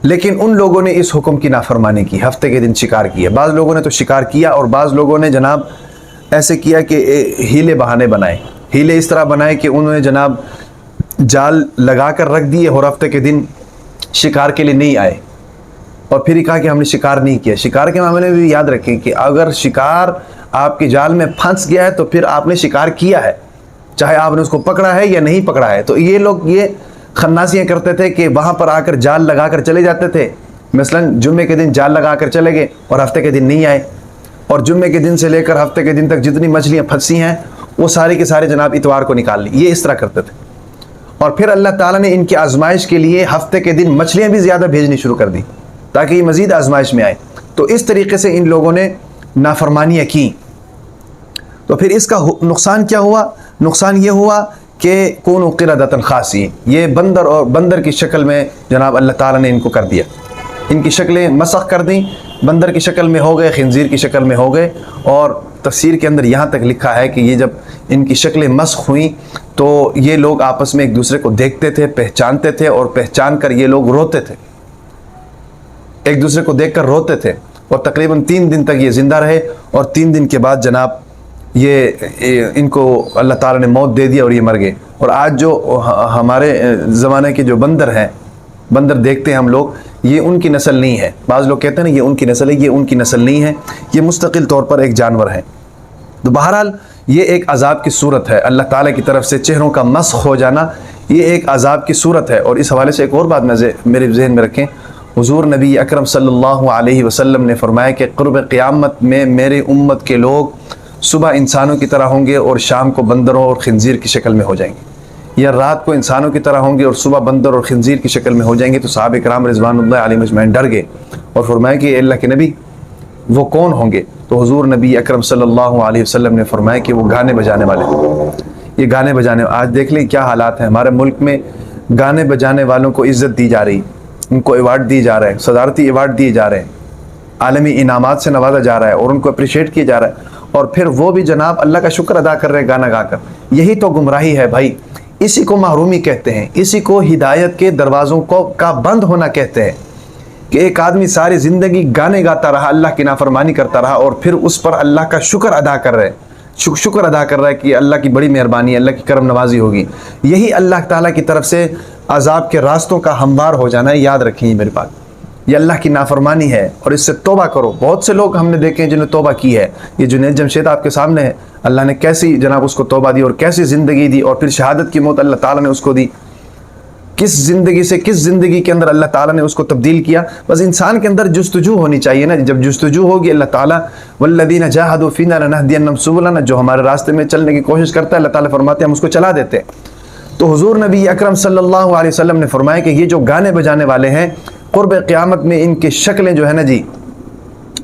لیکن ان لوگوں نے اس حکم کی نافرمانی کی، ہفتے کے دن شکار کیا۔ بعض لوگوں نے تو شکار کیا، اور بعض لوگوں نے جناب ایسے کیا کہ ہیلے بہانے بنائے، ہیلے اس طرح بنائے کہ انہوں نے جناب جال لگا کر رکھ دیے اور ہفتے کے دن شکار کے لیے نہیں آئے، اور پھر یہ کہا کہ ہم نے شکار نہیں کیا۔ شکار کے معاملے میں بھی یاد رکھیں کہ اگر شکار آپ کے جال میں پھنس گیا ہے تو پھر آپ نے شکار کیا ہے، چاہے آپ نے اس کو پکڑا ہے یا نہیں پکڑا ہے۔ تو یہ لوگ یہ خناسیاں کرتے تھے کہ وہاں پر آ کر جال لگا کر چلے جاتے تھے، مثلا جمعے کے دن جال لگا کر چلے گئے اور ہفتے کے دن نہیں آئے، اور جمعے کے دن سے لے کر ہفتے کے دن تک جتنی مچھلیاں پھنسی ہیں وہ سارے کے سارے جناب اتوار کو نکال لی۔ یہ اس طرح کرتے تھے، اور پھر اللہ تعالیٰ نے ان کی آزمائش کے لیے ہفتے کے دن مچھلیاں بھی زیادہ بھیجنی شروع کر دی تاکہ یہ مزید آزمائش میں آئے۔ تو اس طریقے سے ان لوگوں نے نافرمانیاں کی۔ تو پھر اس کا نقصان کیا ہوا؟ نقصان یہ ہوا کہ کونوا قردۃ خاسئین، یہ بندر کی شکل میں جناب اللہ تعالیٰ نے ان کو کر دیا، ان کی شکلیں مسخ کر دیں، بندر کی شکل میں ہو گئے، خنزیر کی شکل میں ہو گئے۔ اور تفسیر کے اندر یہاں تک لکھا ہے کہ یہ جب ان کی شکلیں مسخ ہوئیں تو یہ لوگ آپس میں ایک دوسرے کو دیکھتے تھے، پہچانتے تھے، اور پہچان کر یہ لوگ روتے تھے، ایک دوسرے کو دیکھ کر روتے تھے، اور تقریباً 3 دن تک یہ زندہ رہے، اور 3 دن کے بعد جناب یہ ان کو اللہ تعالیٰ نے موت دے دیا اور یہ مر گئے۔ اور آج جو ہمارے زمانے کے جو بندر ہیں، بندر دیکھتے ہیں ہم لوگ، یہ ان کی نسل نہیں ہے۔ بعض لوگ کہتے ہیں نا یہ ان کی نسل ہے، یہ ان کی نسل نہیں ہے، یہ مستقل طور پر ایک جانور ہے۔ تو بہرحال یہ ایک عذاب کی صورت ہے، اللہ تعالیٰ کی طرف سے چہروں کا مسخ ہو جانا یہ ایک عذاب کی صورت ہے۔ اور اس حوالے سے ایک اور بات میرے ذہن میں رکھیں، حضور نبی اکرم صلی اللہ علیہ وسلم نے فرمایا کہ قرب قیامت میں میرے امت کے لوگ صبح انسانوں کی طرح ہوں گے اور شام کو بندروں اور خنزیر کی شکل میں ہو جائیں گے، یا رات کو انسانوں کی طرح ہوں گے اور صبح بندر اور خنزیر کی شکل میں ہو جائیں گے۔ تو صحابہ کرام رضوان اللہ علیہم اجمعین ڈر گئے اور فرمایا کہ اللہ کے نبی وہ کون ہوں گے؟ تو حضور نبی اکرم صلی اللہ علیہ وسلم نے فرمایا کہ وہ گانے بجانے والے، یہ گانے بجانے۔ آج دیکھ لیں کیا حالات ہیں ہمارے ملک میں، گانے بجانے والوں کو عزت دی جا رہی، ان کو ایوارڈ دیے جا رہے ہیں، صدارتی ایوارڈ دیے جا رہے ہیں، عالمی انعامات سے نوازا جا رہا ہے، اور ان کو اپریشیٹ کیا جا رہا ہے، اور پھر وہ بھی جناب اللہ کا شکر ادا کر رہے ہیں گانا گا کر۔ یہی تو گمراہی ہے بھائی، اسی کو محرومی کہتے ہیں، اسی کو ہدایت کے دروازوں کا بند ہونا کہتے ہیں، کہ ایک آدمی ساری زندگی گانے گاتا رہا، اللہ کی نافرمانی کرتا رہا، اور پھر اس پر اللہ کا شکر ادا کر رہے ہیں، شکر ادا کر رہا ہے کہ اللہ کی بڑی مہربانی ہے، اللہ کی کرم نوازی ہوگی۔ یہی اللہ تعالیٰ کی طرف سے عذاب کے راستوں کا ہموار ہو جانا ہے، یاد رکھیں میری بات۔ یہ اللہ کی نافرمانی ہے اور اس سے توبہ کرو. بہت سے لوگ ہم نے دیکھے ہیں جنہوں نے توبہ کی ہے. یہ جنید جمشید آپ کے سامنے ہے, اللہ نے کیسی جناب اس کو توبہ دی اور کیسی زندگی دی, اور پھر شہادت کی موت اللہ تعالیٰ نے اس کو دی. کس زندگی سے کس زندگی کے اندر اللہ تعالیٰ نے اس کو تبدیل کیا. بس انسان کے اندر جستجو ہونی چاہیے نا. جب جستجو ہوگی اللہ تعالیٰ والذین جاہدوا فینا لنہدینہم سبلنا, جو ہمارے راستے میں چلنے کی کوشش کرتا ہے اللہ تعالیٰ فرماتے ہیں ہم اس کو چلا دیتے ہیں. تو حضور نبی اکرم صلی اللہ علیہ وسلم نے فرمایا کہ یہ جو گانے بجانے والے ہیں قرب قیامت میں ان کی شکلیں جو ہے نا جی,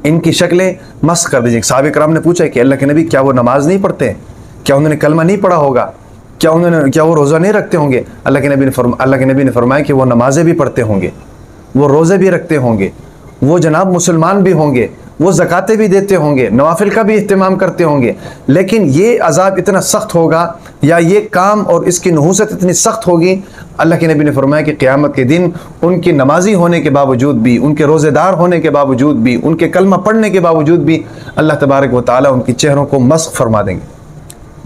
ان کی شکلیں مسخ کر دیجیے. صحابہ کرام نے پوچھا کہ اللہ کے نبی کیا وہ نماز نہیں پڑھتے, کیا انہوں نے کلمہ نہیں پڑھا ہوگا, کیا وہ روزہ نہیں رکھتے ہوں گے؟ اللہ کے نبی نے فرمایا کہ وہ نمازیں بھی پڑھتے ہوں گے, وہ روزے بھی رکھتے ہوں گے, وہ جناب مسلمان بھی ہوں گے, وہ زکاتیں بھی دیتے ہوں گے, نوافل کا بھی اہتمام کرتے ہوں گے, لیکن یہ عذاب اتنا سخت ہوگا یا یہ کام اور اس کی نحوست اتنی سخت ہوگی. اللہ کے نبی نے فرمایا کہ قیامت کے دن ان کی نمازی ہونے کے باوجود بھی, ان کے روزے دار ہونے کے باوجود بھی, ان کے کلمہ پڑھنے کے باوجود بھی اللہ تبارک و تعالیٰ ان کی چہروں کو مسخ فرما دیں گے,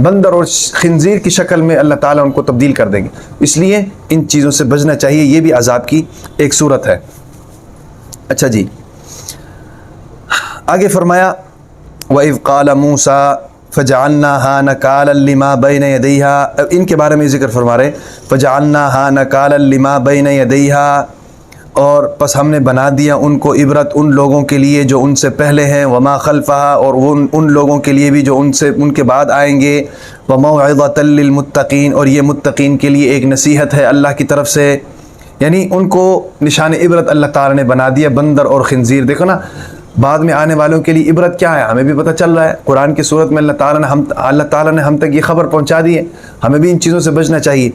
بندر اور خنزیر کی شکل میں اللہ تعالیٰ ان کو تبدیل کر دیں گے. اس لیے ان چیزوں سے بچنا چاہیے, یہ بھی عذاب کی ایک صورت ہے. اچھا جی, آگے فرمایا وَإِذْ قَالَ مُوسَىٰ فَجَعَلْنَاهَا نَكَالًا لِمَا بَيْنَ يَدَيْهَا, ان کے بارے میں ذکر فرما رہے فَجَعَلْنَاهَا نَكَالًا لِمَا بَيْنَ يَدَيْهَا, اور پس ہم نے بنا دیا ان کو عبرت ان لوگوں کے لیے جو ان سے پہلے ہیں, وما خلفها, اور ان لوگوں کے لیے بھی جو ان کے بعد آئیں گے, وموعظۃ للمتقین, اور یہ متقین کے لیے ایک نصیحت ہے اللہ کی طرف سے. یعنی ان کو نشان عبرت اللہ تعالیٰ نے بنا دیا, بندر اور خنزیر. دیکھو نا بعد میں آنے والوں کے لیے عبرت کیا ہے ہمیں بھی پتہ چل رہا ہے. قرآن کی صورت میں اللہ تعالیٰ نے ہم تک یہ خبر پہنچا دی ہے, ہمیں بھی ان چیزوں سے بچنا چاہیے.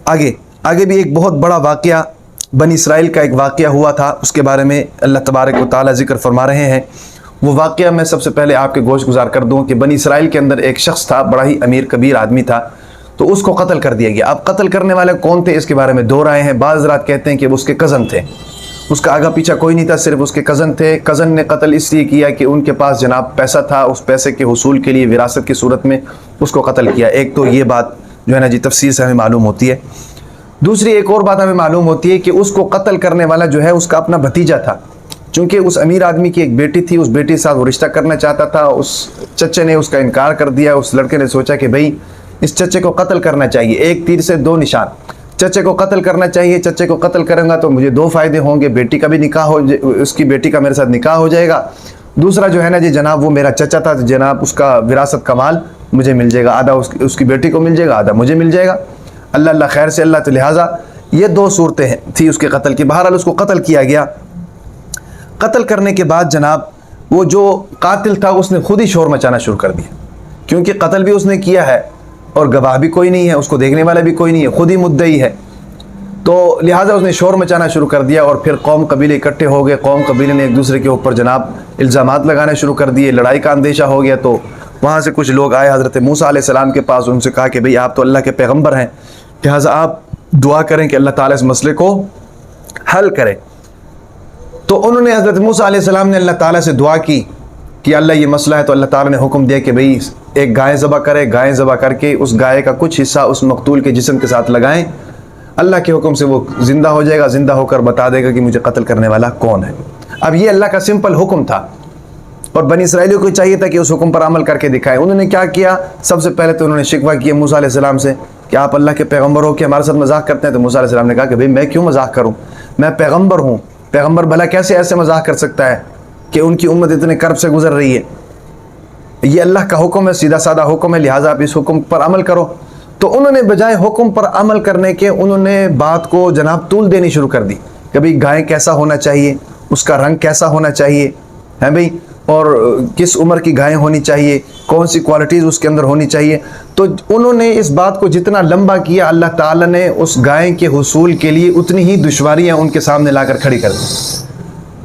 آگے بھی ایک بہت بڑا واقعہ بنی اسرائیل کا ایک واقعہ ہوا تھا, اس کے بارے میں اللہ تبارک و تعالیٰ ذکر فرما رہے ہیں. وہ واقعہ میں سب سے پہلے آپ کے گوش گزار کر دوں کہ بنی اسرائیل کے اندر ایک شخص تھا, بڑا ہی امیر کبیر آدمی تھا, تو اس کو قتل کر دیا گیا. اب قتل کرنے والے کون تھے اس کے بارے میں دو رائے ہیں. بعض حضرات کہتے ہیں کہ وہ اس کے کزن تھے, اس کا آگا پیچھا کوئی نہیں تھا, صرف اس کے کزن تھے. کزن نے قتل اس لیے کیا کہ ان کے پاس جناب پیسہ تھا, اس پیسے کے حصول کے لیے وراثت کی صورت میں اس کو قتل کیا. ایک تو یہ بات جو ہے نا جی تفسیر سے ہمیں معلوم ہوتی ہے. دوسری ایک اور بات ہمیں معلوم ہوتی ہے کہ اس کو قتل کرنے والا جو ہے اس کا اپنا بھتیجا تھا, چونکہ اس امیر آدمی کی ایک بیٹی تھی, اس بیٹی کے ساتھ وہ رشتہ کرنا چاہتا تھا. اس چچے نے اس کا انکار کر دیا. اس لڑکے نے سوچا کہ بھئی اس چچے کو قتل کرنا چاہیے, ایک تیر سے دو نشان, چچے کو قتل کرنا چاہیے. چچے کو قتل کروں گا تو مجھے دو فائدے ہوں گے, بیٹی کا بھی نکاح اس کی بیٹی کا میرے ساتھ نکاح ہو جائے گا. دوسرا جو ہے نا جی جناب وہ میرا چچا تھا, جناب اس کا وراثت کا مال مجھے مل جائے گا, آدھا اس کی بیٹی کو مل جائے گا, آدھا مجھے مل جائے گا. اللہ خیر سے اللہ. تو لہٰذا یہ دو صورتیں تھی اس کے قتل کی. بہرحال اس کو قتل کیا گیا. قتل کرنے کے بعد جناب وہ جو قاتل تھا اس نے خود ہی شور مچانا شروع کر دیا, کیونکہ قتل بھی اس نے کیا ہے اور گواہ بھی کوئی نہیں ہے, اس کو دیکھنے والا بھی کوئی نہیں ہے, خود ہی مدعی ہے. تو لہٰذا اس نے شور مچانا شروع کر دیا, اور پھر قوم قبیلے اکٹھے ہو گئے. قوم قبیلے نے ایک دوسرے کے اوپر جناب الزامات لگانے شروع کر دیے. لڑائی کا اندیشہ ہو گیا. تو وہاں سے کچھ لوگ آئے حضرت موسیٰ علیہ السلام کے پاس, ان سے کہا کہ بھئی آپ تو اللہ کے پیغمبر ہیں, لہٰذا آپ دعا کریں کہ اللہ تعالیٰ اس مسئلے کو حل کرے. تو انہوں نے حضرت موسیٰ علیہ السلام نے اللہ تعالیٰ سے دعا کی کہ اللہ یہ مسئلہ ہے. تو اللہ تعالیٰ نے حکم دیا کہ بھئی ایک گائے ذبح کرے, گائے ذبح کر کے اس گائے کا کچھ حصہ اس مقتول کے جسم کے ساتھ لگائیں, اللہ کے حکم سے وہ زندہ ہو جائے گا, زندہ ہو کر بتا دے گا کہ مجھے قتل کرنے والا کون ہے. اب یہ اللہ کا سمپل حکم تھا, اور بنی اسرائیلیوں کو چاہیے تھا کہ اس حکم پر عمل کر کے دکھائے. انہوں نے کیا کیا, سب سے پہلے تو انہوں نے شکوہ کیا موسیٰ علیہ السلام سے کہ آپ اللہ کے پیغمبر ہو کہ ہمارے ساتھ مذاق کرتے ہیں. تو موسیٰ علیہ السلام نے کہا کہ بھئی میں کیوں مذاق کروں, میں پیغمبر ہوں, پیغمبر بھلا کیسے ایسے مذاق کر سکتا ہے کہ ان کی امت اتنے کرب سے گزر رہی ہے. یہ اللہ کا حکم ہے, سیدھا سادہ حکم ہے, لہٰذا آپ اس حکم پر عمل کرو. تو انہوں نے بجائے حکم پر عمل کرنے کے انہوں نے بات کو جناب طول دینی شروع کر دی کہ بھئی گائے کیسا ہونا چاہیے, اس کا رنگ کیسا ہونا چاہیے ہے بھئی, اور کس عمر کی گائیں ہونی چاہیے, کون سی کوالٹیز اس کے اندر ہونی چاہیے. تو انہوں نے اس بات کو جتنا لمبا کیا, اللہ تعالیٰ نے اس گائے کے حصول کے لیے اتنی ہی دشواریاں ان کے سامنے لا کر کھڑی کر دی.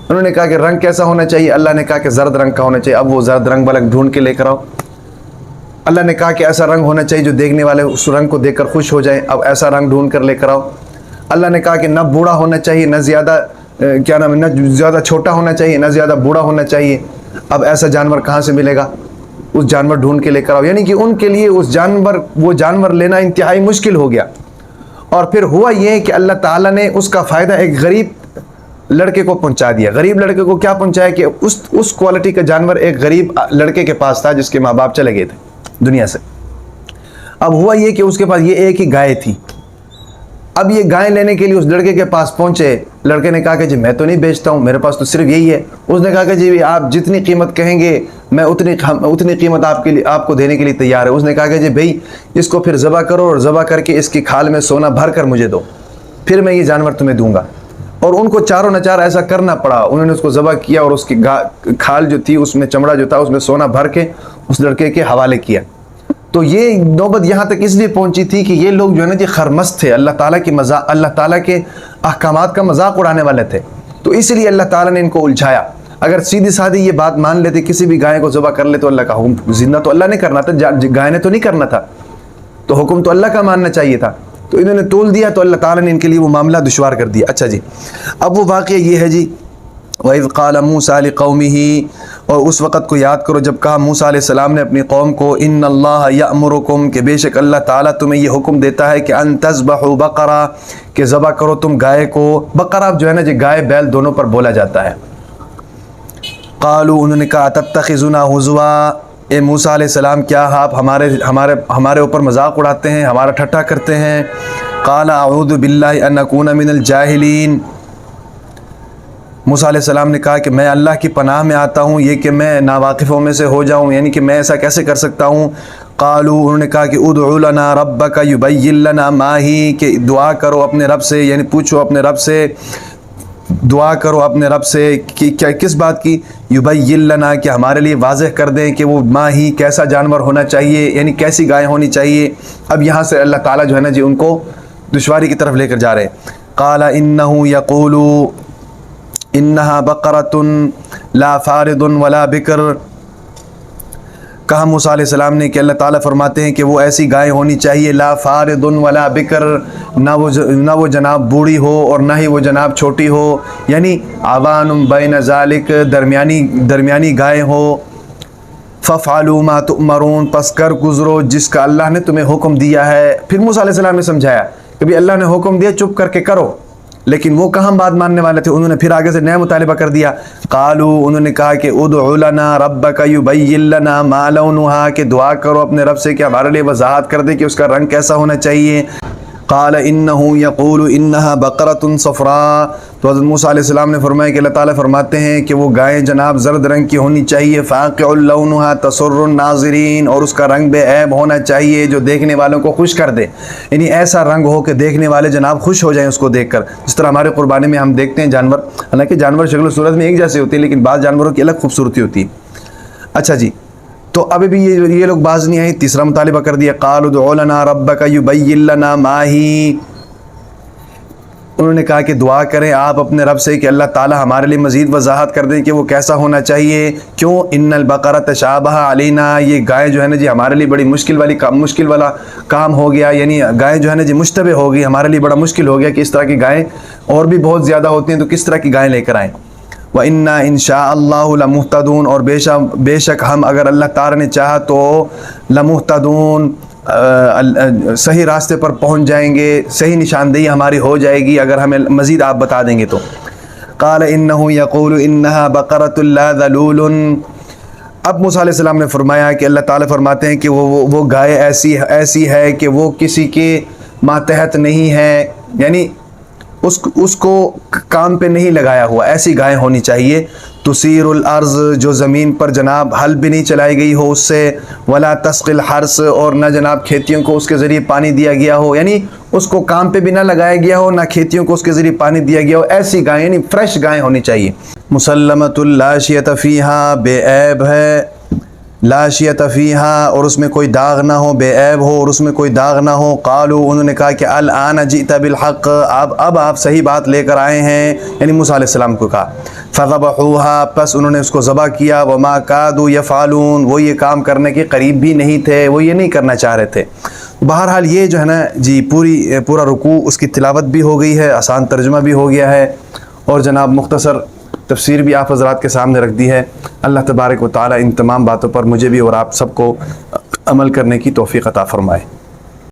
انہوں نے کہا کہ رنگ کیسا ہونا چاہیے, اللہ نے کہا کہ زرد رنگ کا ہونا چاہیے. اب وہ زرد رنگ والا ڈھونڈ کے لے کر آؤ. اللہ نے کہا کہ ایسا رنگ ہونا چاہیے جو دیکھنے والے اس رنگ کو دیکھ کر خوش ہو جائیں. اب ایسا رنگ ڈھونڈ کر لے کر آؤ. اللہ نے کہا کہ نہ بوڑھا ہونا چاہیے, نہ زیادہ کیا نام ہے, نہ زیادہ چھوٹا ہونا چاہیے, نہ زیادہ بوڑھا ہونا چاہیے. اب ایسا جانور کہاں سے ملے گا, اس جانور ڈھونڈ کے لے کر آؤ. یعنی کہ ان کے لیے وہ جانور لینا انتہائی مشکل ہو گیا. اور پھر ہوا یہ کہ اللہ تعالیٰ نے اس کا فائدہ ایک غریب لڑکے کو پہنچا دیا. غریب لڑکے کو کیا پہنچایا کہ اس کوالٹی کا جانور ایک غریب لڑکے کے پاس تھا جس کے ماں باپ چلے گئے تھے دنیا سے. اب ہوا یہ کہ اس کے پاس یہ ایک ہی گائے تھی. اب یہ گائے لینے کے لیے اس لڑکے کے پاس پہنچے. لڑکے نے کہا کہ جی میں تو نہیں بیچتا ہوں, میرے پاس تو صرف یہی ہے. اس نے کہا کہ جی آپ جتنی قیمت کہیں گے میں اتنی قیمت آپ کو دینے کے لیے تیار ہے. اس نے کہا کہ جی بھائی اس کو پھر ذبح کرو اور ذبح کر کے اس کی کھال میں سونا بھر کر مجھے دو, پھر میں یہ جانور تمہیں دوں گا. اور ان کو چاروں نچار ایسا کرنا پڑا. انہوں نے اس کو ذبح کیا اور اس کی کھال جو تھی اس میں چمڑا جو تھا اس میں سونا بھر کے اس لڑکے کے حوالے کیا. تو یہ نوبت یہاں تک اس لیے پہنچی تھی کہ یہ لوگ جو ہے نا جی خرمست تھے, اللہ تعالیٰ کے احکامات کا مذاق اڑانے والے تھے. تو اس لیے اللہ تعالیٰ نے ان کو الجھایا. اگر سیدھی سادھی یہ بات مان لیتے, کسی بھی گائے کو ذبح کر لے تو اللہ کا حکم زندہ تو اللہ نے کرنا تھا, گائے نے تو نہیں کرنا تھا, تو حکم تو اللہ کا ماننا چاہیے تھا. تو انہوں نے تول دیا تو اللہ تعالیٰ نے ان کے لیے وہ معاملہ دشوار کر دیا. اچھا جی, اب وہ واقعہ یہ ہے جی وَإِذْ قَالَ مُوسَىٰ لِقَوْمِهِ, اور اس وقت کو یاد کرو جب کہا موسیٰ علیہ السلام نے اپنی قوم کو ان اللہ یأمرکم, کہ بے شک اللہ تعالیٰ تمہیں یہ حکم دیتا ہے کہ ان تذبحوا بقرہ, کہ ذبح کرو تم گائے کو. بقرہ جو ہے نا جی گائے بیل دونوں پر بولا جاتا ہے. قالوا, انہوں نے کہا تتخذنا ہزوا, اے موسیٰ علیہ السلام کیا آپ ہمارے اوپر مذاق اڑاتے ہیں, ہمارا ٹھٹھا کرتے ہیں. قال اعوذ باللہ ان اکون من الجاہلین, موسیٰ علیہ السلام نے کہا کہ میں اللہ کی پناہ میں آتا ہوں یہ کہ میں ناواقفوں میں سے ہو جاؤں, یعنی کہ میں ایسا کیسے کر سکتا ہوں. قالوا, انہوں نے کہا کہ ادعو لنا ربک یبین لنا ما ہی, کہ دعا کرو اپنے رب سے, یعنی پوچھو اپنے رب سے, دعا کرو اپنے رب سے کہ کیا کس بات کی, یبین لنا, کہ ہمارے لیے واضح کر دیں کہ وہ ما ہی کیسا جانور ہونا چاہیے, یعنی کیسی گائے ہونی چاہیے. اب یہاں سے اللہ تعالیٰ جو ہے نا جی ان کو دشواری کی طرف لے کر جا رہے ہیں. قال انہ یقول انہا بقرۃ لا فارض ولا بکر, کہا موسیٰ علیہ السلام نے کہ اللہ تعالیٰ فرماتے ہیں کہ وہ ایسی گائے ہونی چاہیے لا فارض ولا بکر, نہ وہ جناب بوڑھی ہو اور نہ ہی وہ جناب چھوٹی ہو, یعنی عوان بین ذالک, درمیانی گائے ہو. ففعلوا ما تؤمرون, پس کر گزرو جس کا اللہ نے تمہیں حکم دیا ہے. پھر موسیٰ علیہ السلام نے سمجھایا کہ بھی اللہ نے حکم دیا چپ کر کے کرو, لیکن وہ کہاں بات ماننے والے تھے. انہوں نے پھر آگے سے نیا مطالبہ کر دیا. قالوا, انہوں نے کہا کہ ادعو لنا ربک یبین لنا ما لونها, کہ دعا کرو اپنے رب سے کہ ہمارے لیے وضاحت کر دے کہ اس کا رنگ کیسا ہونا چاہیے. قال انہ یقول انہا بقرۃ صفراء, تو حضرت موسیٰ علیہ السلام نے فرمایا کہ اللہ تعالیٰ فرماتے ہیں کہ وہ گائے جناب زرد رنگ کی ہونی چاہیے. فاقع لونها تسر الناظرین, اور اس کا رنگ بے عیب ہونا چاہیے جو دیکھنے والوں کو خوش کر دے, یعنی ایسا رنگ ہو کہ دیکھنے والے جناب خوش ہو جائیں اس کو دیکھ کر. جس طرح ہمارے قربانی میں ہم دیکھتے ہیں جانور, حالانکہ جانور شکل و صورت میں ایک جیسے ہوتے ہیں لیکن بعض جانوروں کی الگ خوبصورتی ہوتی ہے. اچھا جی, تو ابھی بھی یہ لوگ باز نہیں آئے, تیسرا مطالبہ کر دیا. قالوا ادعو لنا ربک یبین لنا ما ہی, انہوں نے کہا کہ دعا کریں آپ اپنے رب سے کہ اللہ تعالیٰ ہمارے لیے مزید وضاحت کر دیں کہ وہ کیسا ہونا چاہیے. کیوں؟ ان البقرہ تشابہ علینا, یہ گائے جو ہے نا جی ہمارے لیے بڑی مشکل والا کام ہو گیا, یعنی گائے جو ہے نا جی مشتبہ ہو گئی, ہمارے لیے بڑا مشکل ہو گیا کہ اس طرح کی گائیں اور بھی بہت زیادہ ہوتی ہیں, تو کس طرح کی گائیں لے کر آئیں. وَإِنَّا إِن شَاءَ اللَّهُ لَمُهْتَدُونَ, اور بے شک ہم اگر اللہ تعالیٰ نے چاہا تو لَمُهْتَدُونَ, صحیح راستے پر پہنچ جائیں گے, صحیح نشاندہی ہماری ہو جائے گی اگر ہمیں مزید آپ بتا دیں گے تو. قال انه يقول انها بقرة لا ذلول, اب موسیٰ علیہ السلام نے فرمایا کہ اللہ تعالیٰ فرماتے ہیں کہ وہ گائے ایسی ہے کہ وہ کسی کے ماتحت نہیں ہے, یعنی اس کو کام پہ نہیں لگایا ہوا, ایسی گائے ہونی چاہیے. تثیر الارض, جو زمین پر جناب ہل بھی نہیں چلائی گئی ہو اس سے, ولا تسقی الحرث, اور نہ جناب کھیتیوں کو اس کے ذریعے پانی دیا گیا ہو, یعنی اس کو کام پہ بھی نہ لگایا گیا ہو, نہ کھیتیوں کو اس کے ذریعے پانی دیا گیا ہو. ایسی گائیں یعنی فریش گائیں ہونی چاہیے. مسلمۃ لا شیۃ فیہا, بے عیب ہے, لا شیۃ فیہا, اور اس میں کوئی داغ نہ ہو, بے عیب ہو اور اس میں کوئی داغ نہ ہو. قالوا, انہوں نے کہا کہ الآن جئت بالحق, اب آپ صحیح بات لے کر آئے ہیں, یعنی موسیٰ علیہ السلام کو کہا. فذبحوها, پس انہوں نے اس کو ذبح کیا. وما کادوا یفعلون, وہ یہ کام کرنے کے قریب بھی نہیں تھے, وہ یہ نہیں کرنا چاہ رہے تھے. بہرحال یہ جو ہے نا جی پورا رکوع اس کی تلاوت بھی ہو گئی ہے, آسان ترجمہ بھی ہو گیا ہے, اور جناب مختصر تفسیر بھی آپ حضرات کے سامنے رکھ دی ہے. اللہ تبارک و تعالی ان تمام باتوں پر مجھے بھی اور آپ سب کو عمل کرنے کی توفیق عطا فرمائے.